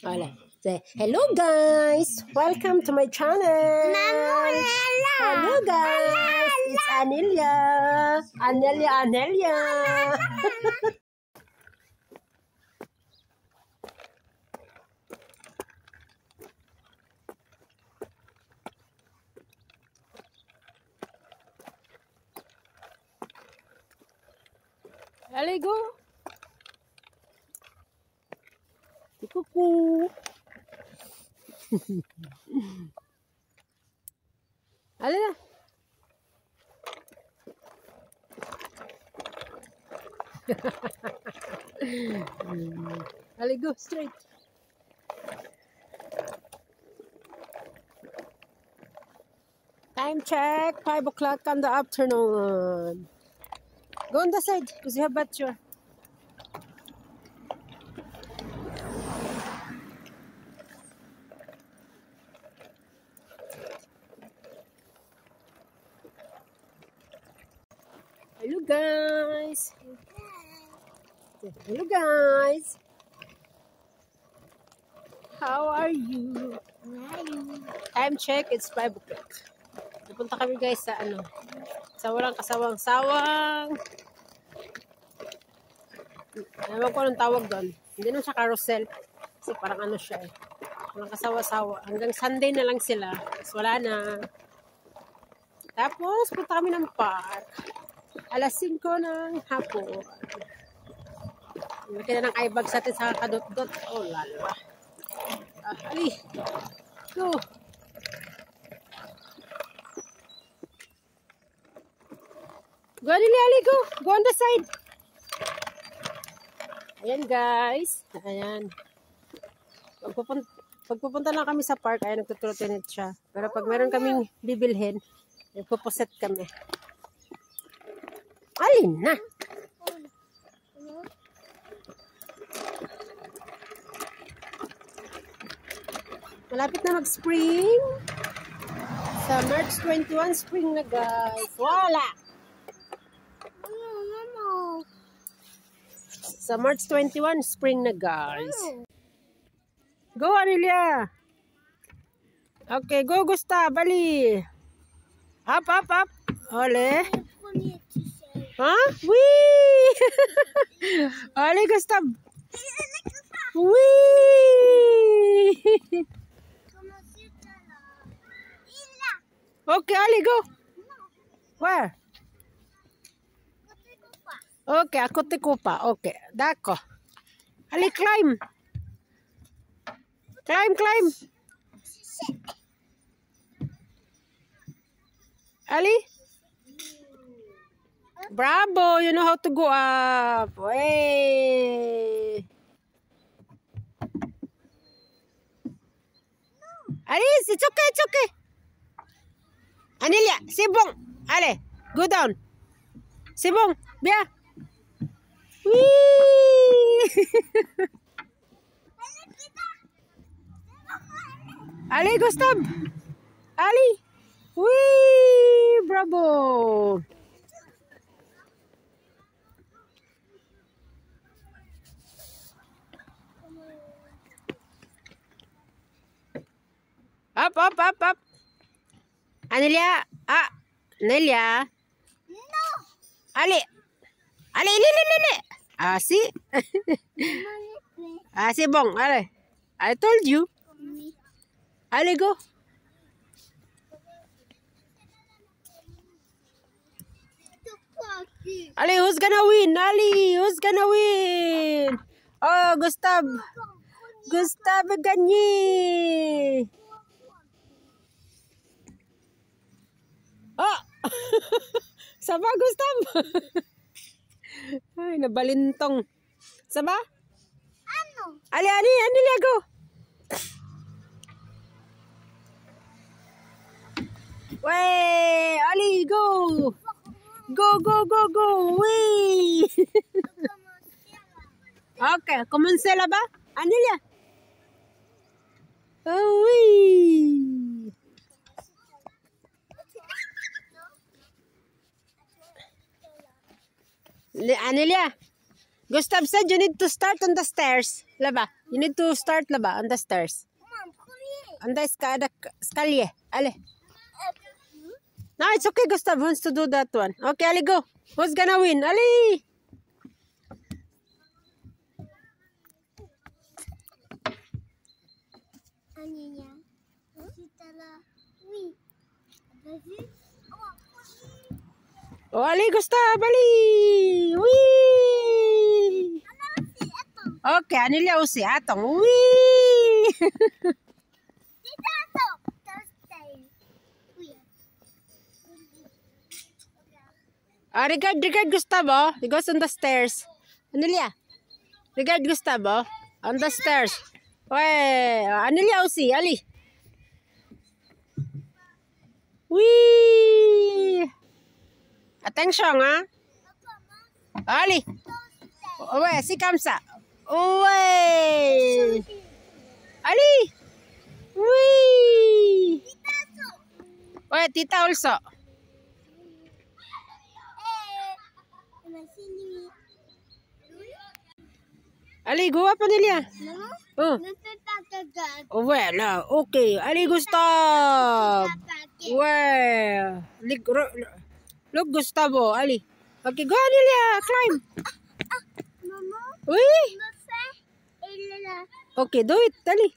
Voilà. Say, hello guys! Welcome to my channel! Hello guys! It's Anelia! Anelia! Allez, go! Coucou! Allez là! Allez, go straight! Time check, 5 o'clock in the afternoon. Go on the side, because you have battery. Hello guys! Hello guys! How are you? Time check, it's 5 o'clock. Napunta kami guys sa sa walang kasawang-sawang. Ewan ko anong tawag doon. Hindi naman siya carousel. Kasi parang siya eh. Walang kasawa-sawa. Hanggang Sunday na lang sila. Tapos wala na. Tapos punta kami ng park. Alas 5 ng hapon. Nakita ng eyebag sa atin sa kadot-dot. Oh lala. Ay. Go. Go, Ali, go. Go on the side. Ayan, guys. Ayan. Pagpupunta lang kami sa park, ayan, nagtutrotinate siya. Pero pag meron kaming bibilhin, nagpupuset kami. Alin na? Malapit na mag-spring. Sa March 21, spring na, guys. Wala! Sa March 21, spring na guys. Go, Anelia! Okay, go, Gustav, Ali! Up, up, up! Ole! Huh? Wee! Ole, Gustav! Wee! Okay, Ali, go! Where? Okay, ako tikupa. Okay, dako. Ali, climb. Climb, climb. Ali? Bravo, you know how to go up. Hey. Alice, it's okay, it's okay. Anelia, Sibong. Ali, go down. Sibong, Bia. Ali, Gustav! Ali! Wee! Bravo! Up, up, up, up! Anelia! Ah! Anelia! No! Ali! Ali, li! Ah, see? Ah, si Bong, Ale. I told you. Ale, go. Ali, who's gonna win? Ali, who's gonna win? Oh, Gustav. Gustav gagné. Oh! Saba, Gustav. Ay, nabalintong. Saba? Ano? Ali, go. Wey, Ali, go. Go. Wey. Okay, commencez là-bas. Anelia. Oh, oui. Anelia. Gustav said you need to start on the stairs. Laba. You need to start laba on the stairs. Mom, come here. On the skalye. Ale. No, it's okay. Gustav wants to do that one. Okay, Ali, go. Who's gonna win? Ali! Aninya. Setelah win. Oh, Ali, Gustav, Ali! Wee! Okay, Anilia usi atong. Wee! Regard Gustavo. He goes on the stairs. Anilia. Regard Gustavo. On the stairs. Weh, Anilia usi, Ali. Wee! Attention, ha? Ali. Weh, si Kamsa. Weh! Ali. Wee! Weh, Tita also. Ali, go up, Anilia. Oh. Oh, well, okay. Ali, Gustav. Well, look, Gustavo. Ali. Okay, go, Anilia. Climb. Uy. Okay, do it. Ali.